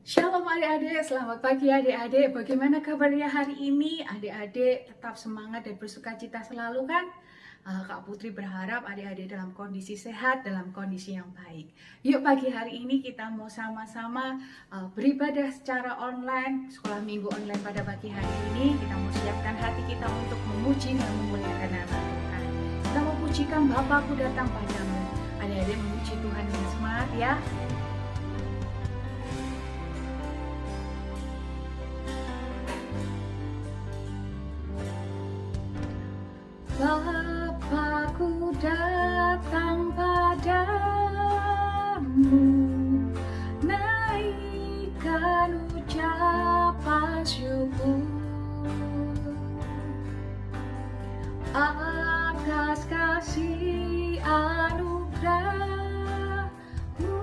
Shalom adik-adik, selamat pagi adik-adik. Bagaimana kabarnya hari ini? Adik-adik tetap semangat dan bersuka cita selalu kan? Kak Putri berharap adik-adik dalam kondisi sehat, dalam kondisi yang baik. Yuk pagi hari ini kita mau sama-sama beribadah secara online, sekolah minggu online pada pagi hari ini. Kita mau siapkan hati kita untuk memuji dan memuliakan nama Tuhan. Kita mau pujikan Bapakku datang padamu. Adik-adik memuji Tuhan dengan semangat ya. Bapakku datang padamu, naikkan ucapan syukur atas kasih anugerah-Mu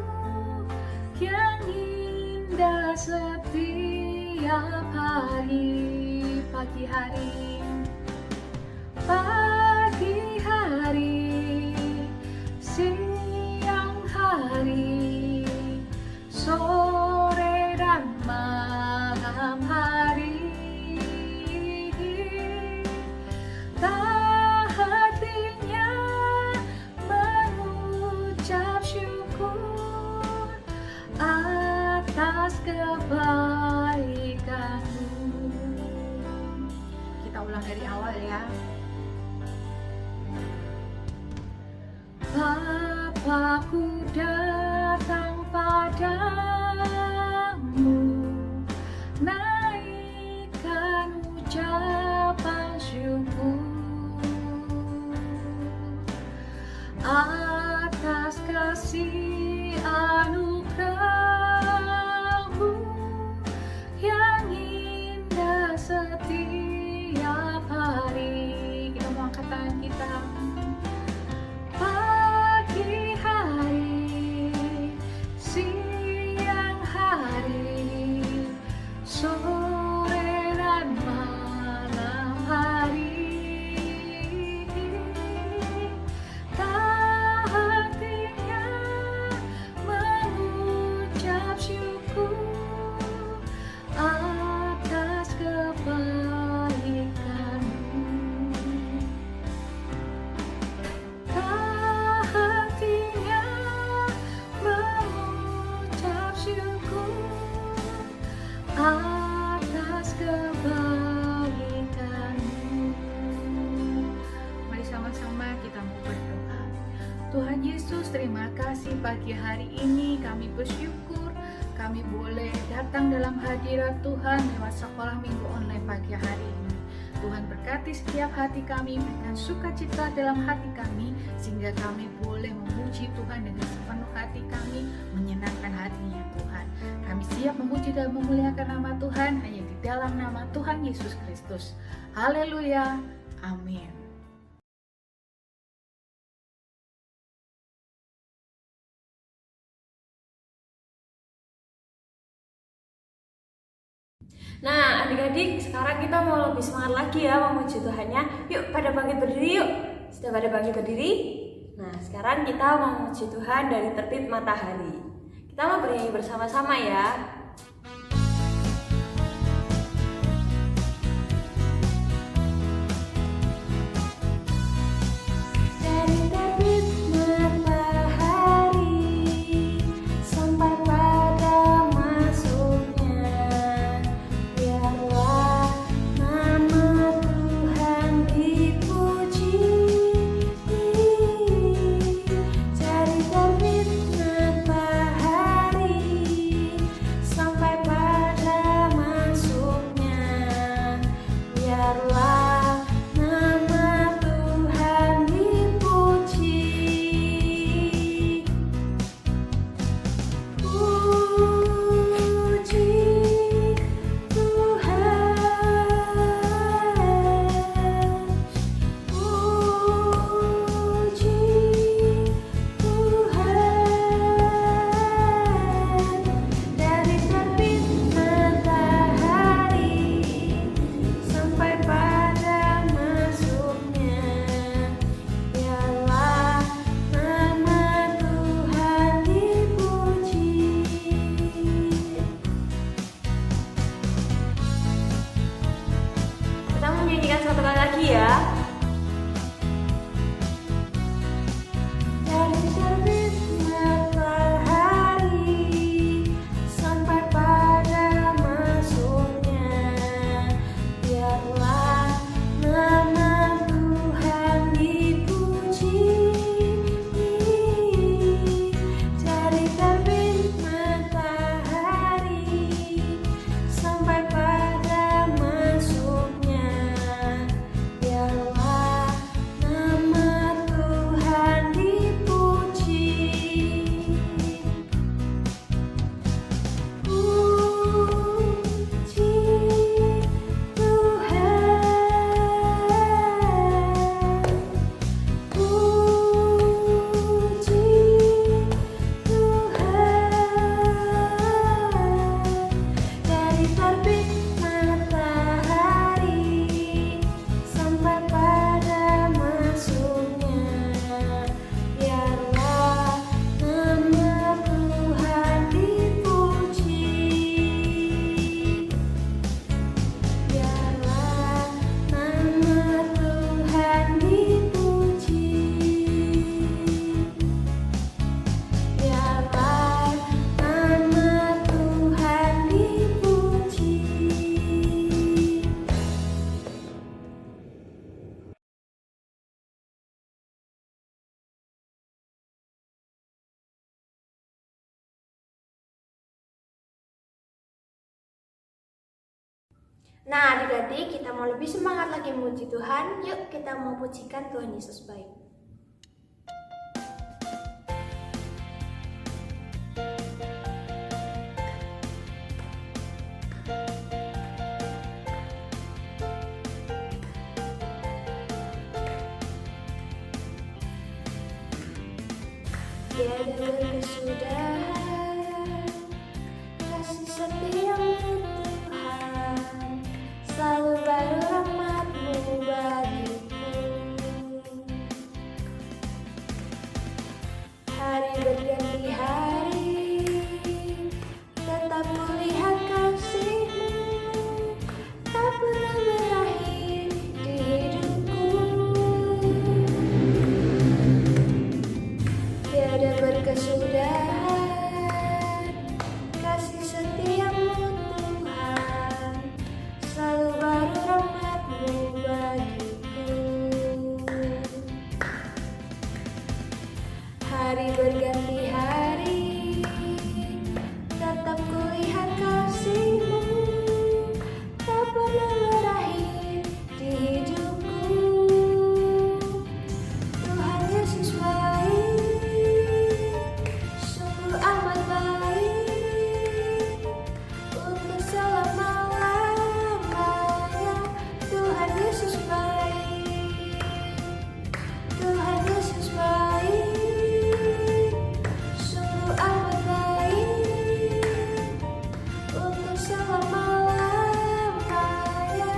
yang indah setiap hari. Pagi hari, siang hari, sore dan malam hari, tak hentinya mengucap syukur atas kebaikan-Mu. Kita ulang dari awal ya. Bapakku datang padamu, naikkan ucapan syukur atas kasih anugerah-Mu yang indah setiap hari. Kita mau angkat tangan kita. Siang hari, sore dan malam hari, tak hentinya mengucap syukur atas kebaikan-Mu. Tak hentinya mengucap syukur atas kebaikan-Mu. Mari sama-sama kita mau berdoa. Tuhan Yesus, terima kasih pagi hari ini kami bersyukur kami boleh datang dalam hadirat Tuhan lewat sekolah minggu online pagi hari ini. Tuhan berkati setiap hati kami, berikan sukacita dalam hati kami, sehingga kami boleh memuji Tuhan dengan sepenuh hati kami, menyenangkan hatinya Tuhan. Kami siap memuji dan memuliakan nama Tuhan hanya di dalam nama Tuhan Yesus Kristus. Haleluya, amin. Nah, adik-adik, sekarang kita mau lebih semangat lagi ya memuji Tuhannya. Yuk, pada bangkit berdiri yuk. Sudah pada bangkit berdiri? Nah, sekarang kita mau memuji Tuhan dari terbit matahari. Kita mau bernyanyi bersama-sama ya. Dari terbit matahari sampai pada masuknya, biarlah nama Tuhan dipuji. Dari terbit matahari Nah, adik-adik, kita mau lebih semangat lagi memuji Tuhan. Yuk kita mau pujikan Tuhan Yesus baik. Tiada berkesudahan kasih setiamu Tuhan, selalu baru rahmat-Mu bagiku. Hari berganti hari, tetap kulihat kasih-Mu, tak pernah berakhir di hidupku. Tiada berkesudahan kasih setiamu Tuhan, selalu baru rahmat-Mu bagiku. Hari berganti hari, tetap kulihat kasih-Mu, tak pernah berakhir di hidupku. Tuhan Yesus baik, sungguh amat baik, untuk selama-lamanya. Tuhan Yesus baik, Tuhan Yesus baik, sungguh amat baik, untuk selama-lamanya.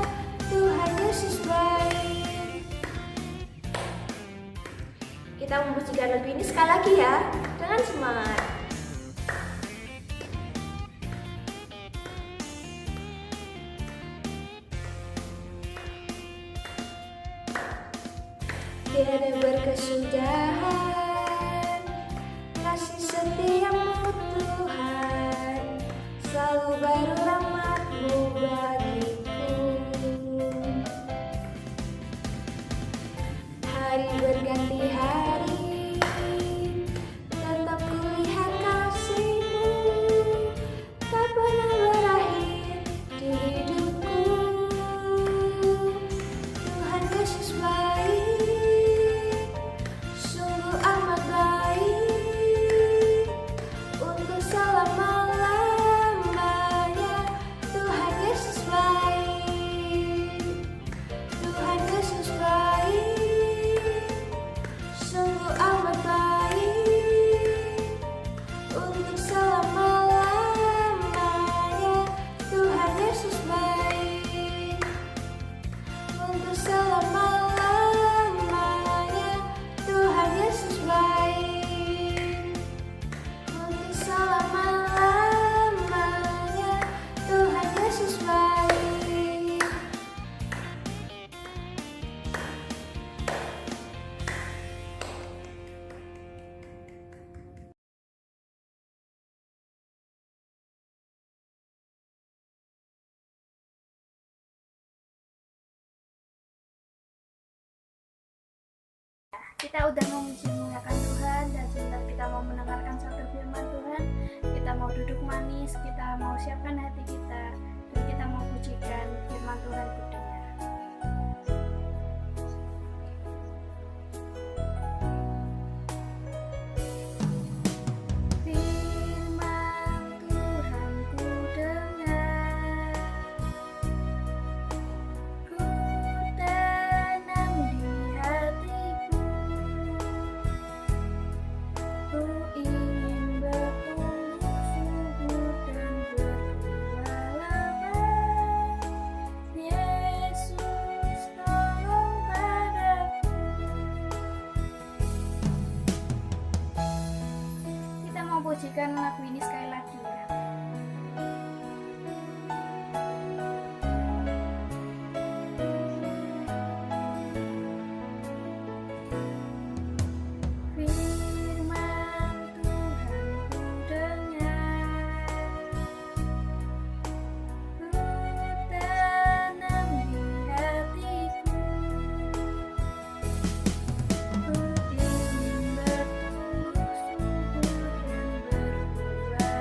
Tuhan Yesus baik. Kita memujikan lagu ini sekali lagi ya, dengan semangat. Tiada berkesudahan kasih setiamu Tuhan, selalu baru rahmat-Mu bagiku. Hari berganti hari, tetap kulihat kasih-Mu, tak pernah berakhir di hidupku. Tuhan Yesus baik, sungguh amat baik, untuk selama-lamanya. Tuhan Yesus baik, Tuhan Yesus baik, sungguh amat baik, untuk selama-lamanya. Tuhan Yesus baik, untuk selama-lamanya. Tuhan Yesus baik, untuk selama-lamanya. Tuhan Yesus baik. Kita udah mau memuliakan Tuhan dan sebentar kita mau mendengarkan sabda firman Tuhan. Kita mau duduk manis, kita mau siapkan hati kita, dan kita mau pujikan firman Tuhan kudengar. Firman Tuhan kudengar, ku tanam di hatiku. Ku ingin bertumbuh subur dan berbuah lebat. Yesus tolong padaku. Kita mau pujikan lagu ini sekali lagi ya. Firman Tuhan kudengar, ku tanam di hatiku. Ku ingin bertumbuh subur dan berbuah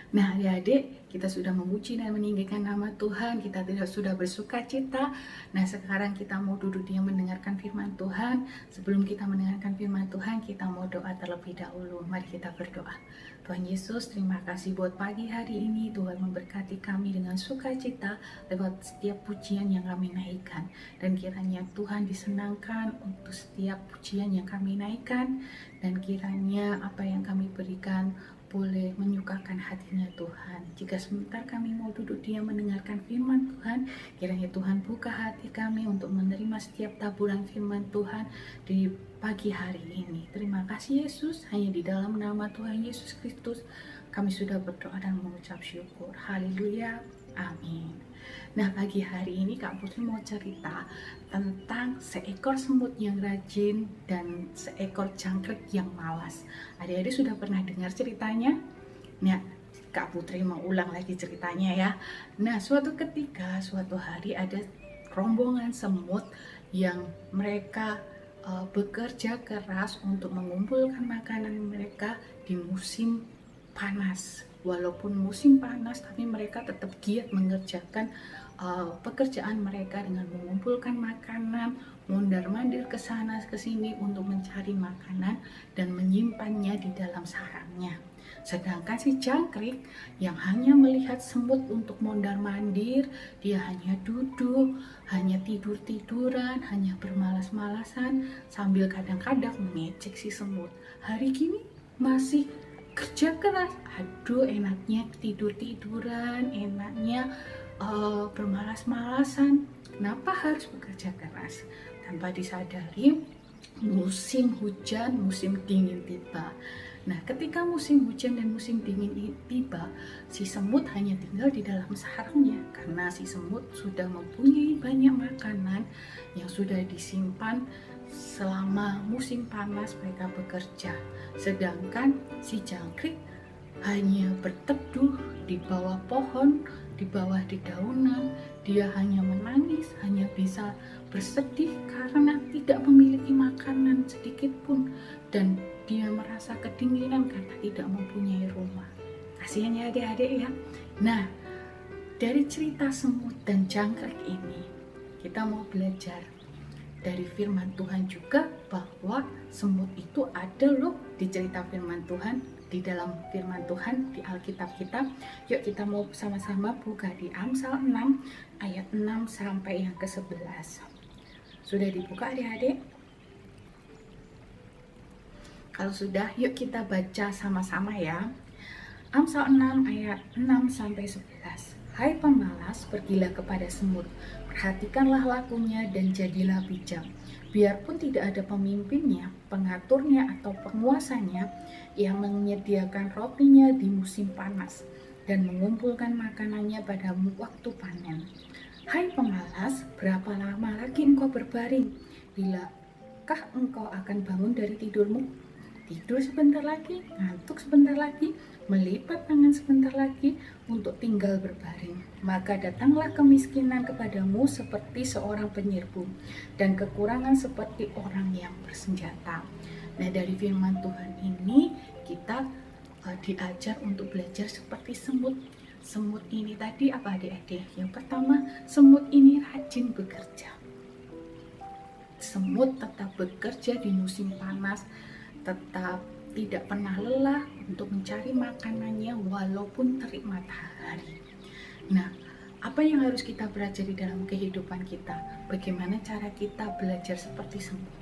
Nah, adik-adik, kita sudah memuji dan meninggikan nama Tuhan, kita sudah bersuka cita. Nah, sekarang kita mau duduk diam mendengarkan firman Tuhan. Sebelum kita mendengarkan firman Tuhan, kita mau doa terlebih dahulu. Mari kita berdoa. Tuhan Yesus, terima kasih buat pagi hari ini. Tuhan memberkati kami dengan sukacita lewat setiap pujian yang kami naikkan. Dan kiranya Tuhan disenangkan untuk setiap pujian yang kami naikkan. Dan kiranya apa yang kami berikan boleh menyukakan hatinya Tuhan. Jika sebentar kami mau duduk diam mendengarkan firman Tuhan, kiranya Tuhan buka hati kami untuk menerima setiap taburan firman Tuhan di pagi hari ini. Terima kasih Yesus, hanya di dalam nama Tuhan Yesus Kristus kami sudah berdoa dan mengucap syukur. Haleluya, amin. Nah, pagi hari ini Kak Putri mau cerita tentang seekor semut yang rajin dan seekor jangkrik yang malas. Adik-adik sudah pernah dengar ceritanya? Nah, Kak Putri mau ulang lagi ceritanya ya. Nah, suatu ketika, suatu hari ada rombongan semut yang mereka bekerja keras untuk mengumpulkan makanan mereka di musim panas. Walaupun musim panas, tapi mereka tetap giat mengerjakan pekerjaan mereka dengan mengumpulkan makanan, mondar-mandir ke sana ke sini untuk mencari makanan dan menyimpannya di dalam sarangnya. Sedangkan si jangkrik yang hanya melihat semut untuk mondar-mandir, dia hanya duduk, hanya tidur-tiduran, hanya bermalas-malasan sambil kadang-kadang mengejek si semut. Hari gini masih kerja keras, aduh enaknya tidur-tiduran, enaknya bermalas-malasan. Kenapa harus bekerja keras? Tanpa disadari musim hujan, musim dingin tiba. Nah, ketika musim hujan dan musim dingin tiba, si semut hanya tinggal di dalam sarangnya karena si semut sudah mempunyai banyak makanan yang sudah disimpan selama musim panas mereka bekerja. Sedangkan si jangkrik hanya berteduh di bawah pohon, di bawah dedaunan. Dia hanya menangis, hanya bisa bersedih karena tidak memiliki makanan sedikit pun, dan dia merasa kedinginan karena tidak mempunyai rumah. Kasihan ya adik-adik ya. Nah, dari cerita semut dan jangkrik ini kita mau belajar dari firman Tuhan juga bahwa semut itu ada loh di cerita firman Tuhan, di dalam firman Tuhan di Alkitab kita. Yuk kita mau sama-sama buka di Amsal 6 ayat 6 sampai yang ke-11. Sudah dibuka adik-adik? Kalau sudah, yuk kita baca sama-sama ya. Amsal 6 ayat 6 sampai 11. Hai pemalas, pergilah kepada semut, perhatikanlah lakunya dan jadilah bijak. Biarpun tidak ada pemimpinnya, pengaturnya atau penguasanya yang menyediakan rotinya di musim panas dan mengumpulkan makanannya pada waktu panen. Hai pemalas, berapa lama lagi engkau berbaring? Bilakah engkau akan bangun dari tidurmu? Tidur sebentar lagi, ngantuk sebentar lagi, melipat tangan sebentar lagi untuk tinggal berbaring. Maka datanglah kemiskinan kepadamu seperti seorang penyerbu, dan kekurangan seperti orang yang bersenjata. Nah, dari firman Tuhan ini kita diajar untuk belajar seperti semut. Semut ini tadi apa adik-adik? Yang pertama, semut ini rajin bekerja. Semut tetap bekerja di musim panas, tetap tidak pernah lelah untuk mencari makanannya walaupun terik matahari. Nah, apa yang harus kita pelajari dalam kehidupan kita? Bagaimana cara kita belajar seperti semut?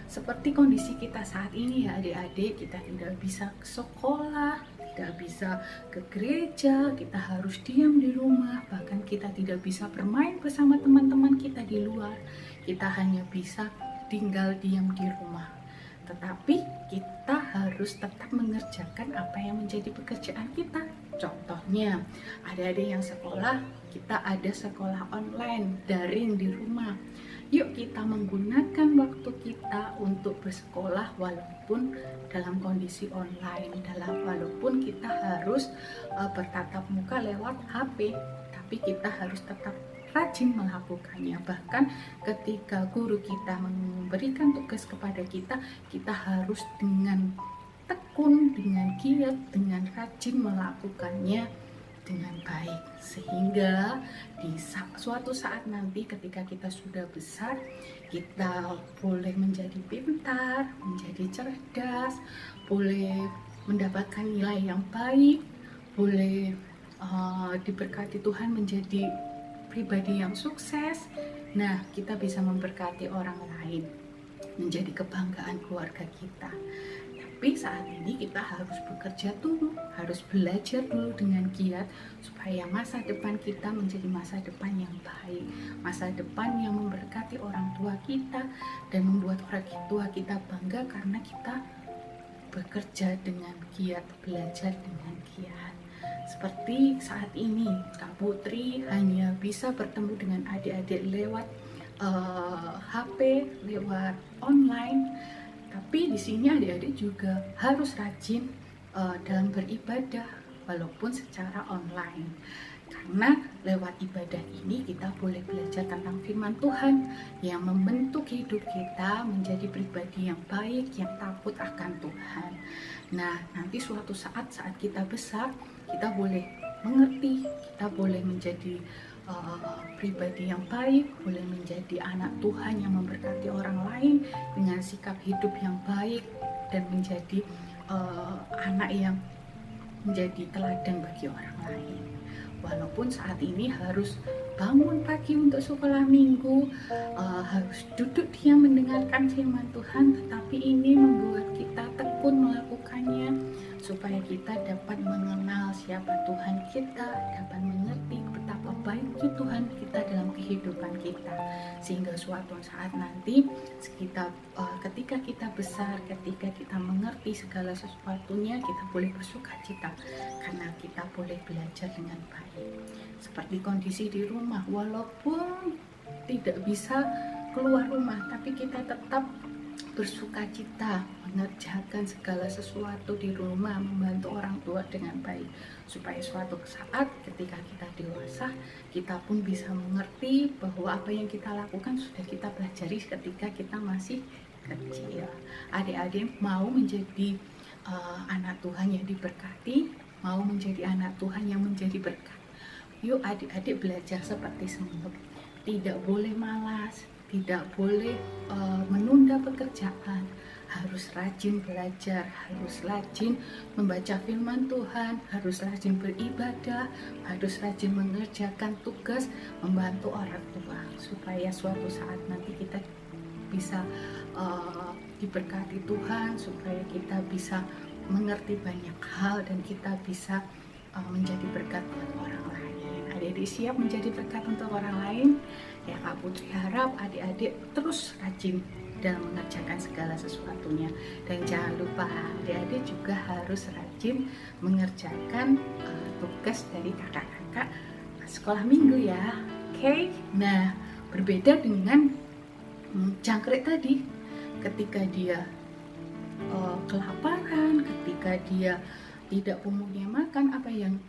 Seperti kondisi kita saat ini ya adik-adik, kita tidak bisa ke sekolah, tidak bisa ke gereja, kita harus diam di rumah, bahkan kita tidak bisa bermain bersama teman-teman kita di luar. Kita hanya bisa tinggal diam di rumah. Tetapi kita harus tetap mengerjakan apa yang menjadi pekerjaan kita. Contohnya, adik-adik yang sekolah, kita ada sekolah online, daring di rumah. Yuk kita menggunakan waktu kita untuk bersekolah walaupun dalam kondisi online, walaupun kita harus bertatap muka lewat HP, tapi kita harus tetap rajin melakukannya. Bahkan ketika guru kita memberikan tugas kepada kita, kita harus dengan tekun, dengan giat, dengan rajin melakukannya dengan baik, sehingga di suatu saat nanti ketika kita sudah besar, kita boleh menjadi pintar, menjadi cerdas, boleh mendapatkan nilai yang baik, boleh diberkati Tuhan menjadi pribadi yang sukses. Nah, kita bisa memberkati orang lain, menjadi kebanggaan keluarga kita. Tapi saat ini kita harus bekerja dulu, harus belajar dulu dengan giat supaya masa depan kita menjadi masa depan yang baik, masa depan yang memberkati orang tua kita dan membuat orang tua kita bangga karena kita bekerja dengan giat, belajar dengan giat. Seperti saat ini, Kak Putri hanya bisa bertemu dengan adik-adik lewat HP, lewat online. Tapi di sini adik-adik juga harus rajin dalam beribadah walaupun secara online. Karena lewat ibadah ini kita boleh belajar tentang firman Tuhan yang membentuk hidup kita menjadi pribadi yang baik, yang takut akan Tuhan. Nah, nanti suatu saat kita besar, kita boleh mengerti, kita boleh menjadi pribadi yang baik, boleh menjadi anak Tuhan yang memberkati orang lain dengan sikap hidup yang baik dan menjadi anak yang menjadi teladan bagi orang lain. Walaupun saat ini harus bangun pagi untuk sekolah minggu, harus duduk diam mendengarkan firman Tuhan, tetapi ini membuat kita tekun melakukannya supaya kita dapat mengenal siapa Tuhan kita, dapat mengerti betapa baiknya Tuhan kita dalam kehidupan kita, sehingga suatu saat nanti ketika kita besar, ketika kita mengerti segala sesuatunya, kita boleh bersukacita karena kita boleh belajar dengan baik. Seperti kondisi di rumah, walaupun tidak bisa keluar rumah, tapi kita tetap bersukacita mengerjakan segala sesuatu di rumah, membantu orang tua dengan baik, supaya suatu saat ketika kita dewasa, kita pun bisa mengerti bahwa apa yang kita lakukan sudah kita pelajari ketika kita masih kecil. Adik-adik mau menjadi anak Tuhan yang diberkati, mau menjadi anak Tuhan yang menjadi berkat. Yuk adik-adik belajar seperti semut, tidak boleh malas, tidak boleh menunda pekerjaan, harus rajin belajar, harus rajin membaca firman Tuhan, harus rajin beribadah, harus rajin mengerjakan tugas, membantu orang tua, supaya suatu saat nanti kita bisa diberkati Tuhan, supaya kita bisa mengerti banyak hal dan kita bisa menjadi berkat buat orang lain. Adik-adik siap menjadi berkat untuk orang lain? Ya, Kak Putri harap adik-adik terus rajin dalam mengerjakan segala sesuatunya. Dan jangan lupa adik-adik juga harus rajin mengerjakan tugas dari kakak-kakak sekolah minggu ya. Oke? Nah, berbeda dengan jangkrik tadi, ketika dia kelaparan, ketika dia tidak mempunyai makan, apa yang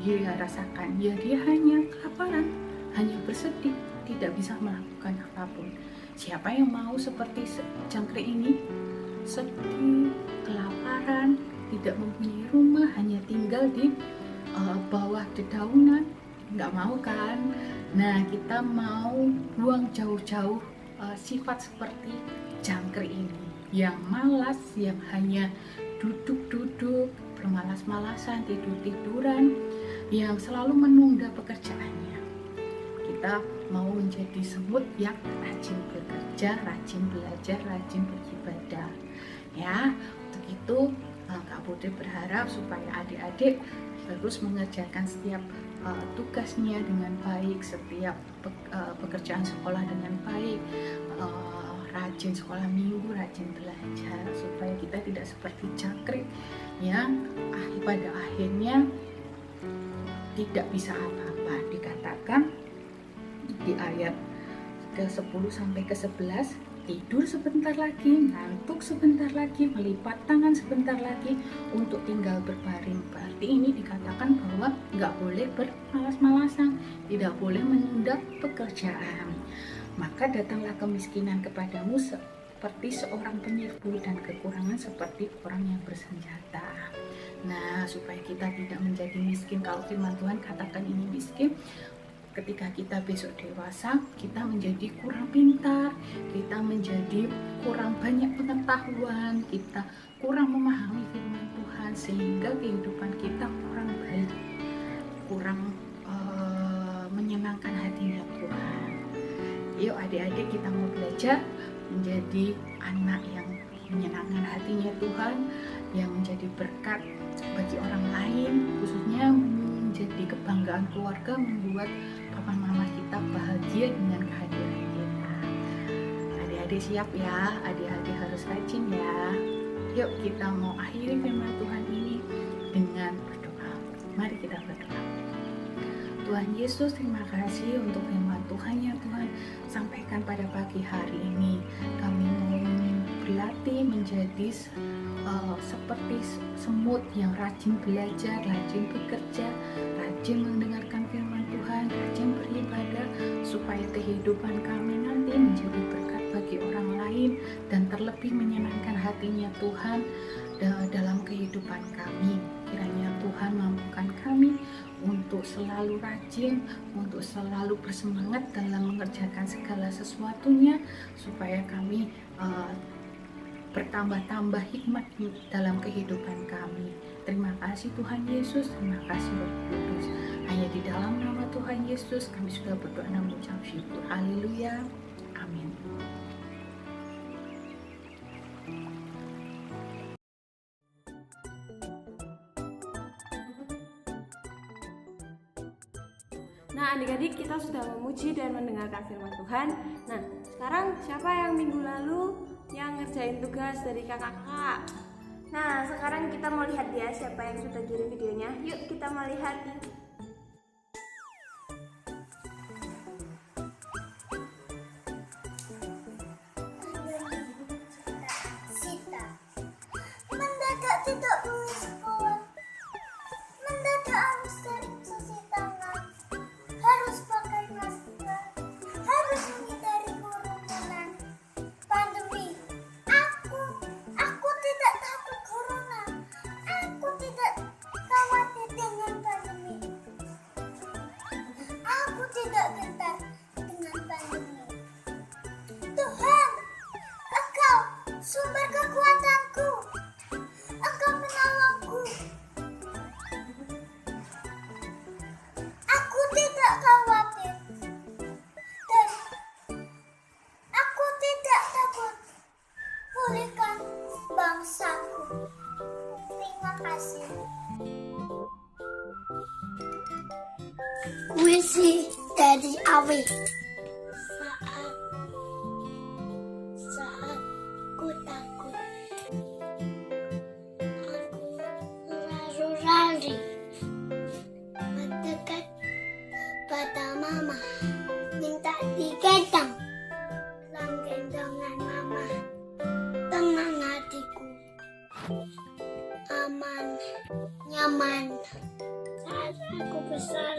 dia rasakan? Ya, dia hanya kelaparan, hanya bersedih, tidak bisa melakukan apapun. Siapa yang mau seperti jangkrik ini? Sedih, kelaparan, tidak mempunyai rumah, hanya tinggal di bawah dedaunan. Nggak mau kan? Nah, kita mau buang jauh-jauh sifat seperti jangkrik ini, yang malas, yang hanya duduk-duduk, bermalas-malasan, tidur-tiduran, yang selalu menunda pekerjaannya. Kita mau menjadi semut yang rajin bekerja, rajin belajar, rajin beribadah. Ya, untuk itu Kak Putri berharap supaya adik-adik terus mengerjakan setiap tugasnya dengan baik, setiap pekerjaan sekolah dengan baik, rajin sekolah minggu, rajin belajar, supaya kita tidak seperti jangkrik yang pada akhirnya tidak bisa apa-apa. Dikatakan di ayat ke-10 sampai ke-11, tidur sebentar lagi, ngantuk sebentar lagi, melipat tangan sebentar lagi untuk tinggal berbaring. Berarti ini dikatakan bahwa nggak boleh bermalas-malasan, tidak boleh menunda pekerjaan. Maka datanglah kemiskinan kepadamu seperti seorang penyerbu dan kekurangan seperti orang yang bersenjata. Nah, supaya kita tidak menjadi miskin, kalau firman Tuhan katakan ini miskin, ketika kita besok dewasa, kita menjadi kurang pintar, kita menjadi kurang banyak pengetahuan, kita kurang memahami firman Tuhan, sehingga kehidupan kita kurang baik, kurang menyenangkan hatinya Tuhan. Yuk adik-adik, kita mau belajar menjadi anak yang menyenangkan hatinya Tuhan, yang menjadi berkat bagi orang lain, khususnya menjadi kebanggaan keluarga, membuat papa mama kita bahagia dengan kehadiran kita. Adik-adik siap ya, adik-adik harus rajin ya. Yuk kita mau akhiri firman Tuhan ini dengan berdoa. Mari kita berdoa. Tuhan Yesus, terima kasih untuk firman Tuhan yang Tuhan sampaikan pada pagi hari ini. Kami mau berlatih menjadi seperti semut yang rajin belajar, rajin bekerja, rajin mendengarkan firman Tuhan, rajin beribadah, supaya kehidupan kami nanti menjadi berkat bagi orang lain dan terlebih menyenangkan hatinya Tuhan dalam kehidupan kami. Kiranya Tuhan mampukan kami untuk selalu rajin, untuk selalu bersemangat dalam mengerjakan segala sesuatunya, supaya kami bertambah-tambah hikmat dalam kehidupan kami. Terima kasih Tuhan Yesus, terima kasih Roh Kudus. Hanya di dalam nama Tuhan Yesus kami sudah berdoa dan mengucap syukur. Haleluya. Amin. Nah, adik-adik, kita sudah memuji dan mendengarkan firman Tuhan. Nah, sekarang siapa yang minggu lalu yang ngerjain tugas dari kakak-kakak? Nah, sekarang kita mau lihat ya siapa yang sudah kirim videonya. Yuk kita mau lihat. Sita, mendadak tidak boleh sekolah. Mendadak harus sering cuci tangan. Harus pakai masker. Harus menghindari kerumunan. Pandemi. Aku tidak takut corona. Aku tidak khawatir dengan pandemi. Aku tidak gentar dengan pandemi. Tuhan, Engkau sumber kekuatanku. Engkau menolongku. Aku tidak khawatir dan aku tidak takut. Pulihkan bangsaku. Terima kasih. Puisi dari Awi. Saat ku takut, aku lari-lari mendekat pada mama, minta digendong. Dalam gendongan mama, tenang hatiku, aman, nyaman. Saat aku besar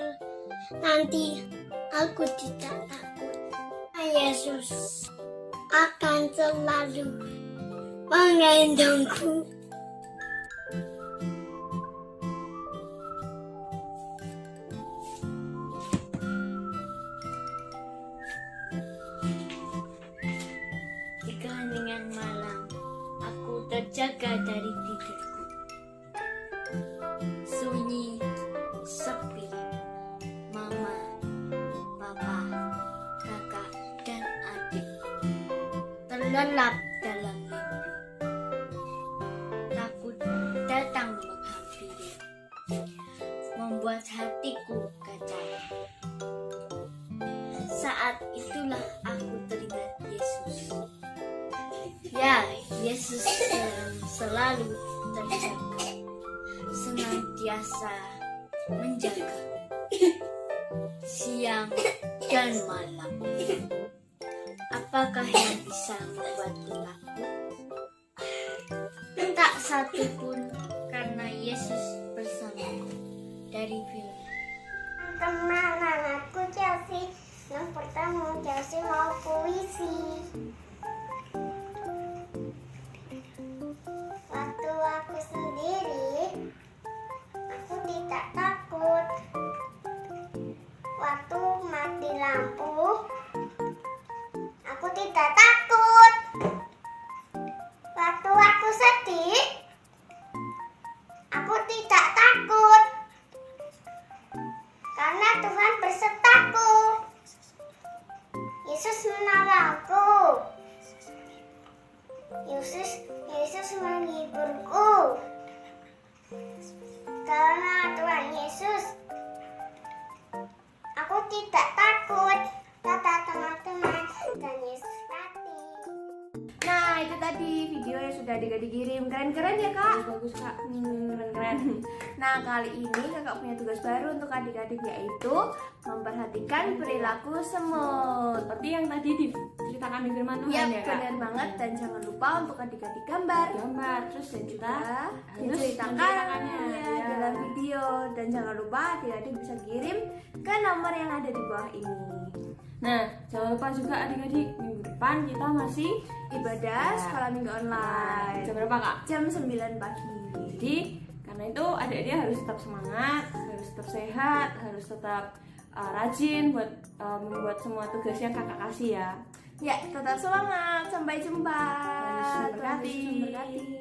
nanti, aku tidak takut. Yesus akan selalu menggendongku. Di keheningan malam, aku terjaga dari tidurku. Sunyi, sepi, mama, papa, kakak, dan adik terlelap dalam mimpi. Takut datang menghampiri, membuat hatiku kacau. Saat itulah aku teringat Yesus. Ya, Yesus selalu terjaga, senantiasa menjaga, siang dan malam. Apakah yang bisa membuatku takut? Tak satu pun, karena Yesus bersamaku. Dari film. Teman anakku Chelsea, yang pertama Chelsea mau puisi. Karena Tuhan Yesus, aku tidak takut, kata teman-teman. Tuhan Yesus hati. Nah, itu tadi video yang sudah adik-adik kirim. Keren-keren ya, Kak? Bagus Kak, keren-keren. Nah, kali ini Kakak punya tugas baru untuk adik-adik, yaitu memperhatikan perilaku semut. Seperti yang tadi diceritakan di firman Tuhan Yap, ya Kak. benar banget. Dan jangan lupa untuk adik-adik gambar Terus dan kita harus menceritakannya ya. dalam video. Dan jangan lupa adik-adik bisa kirim ke nomor yang ada di bawah ini. Nah, jangan lupa juga adik-adik, minggu depan kita masih Ibadah sekolah minggu online jam berapa Kak? jam 9 pagi. Jadi karena itu adik-adik harus tetap semangat, harus tetap sehat, harus tetap rajin buat membuat semua tugas yang kakak kasih ya. Ya, tetap semangat. Sampai jumpa. Tuhan Yesus memberkati. Tuhan Yesus memberkati.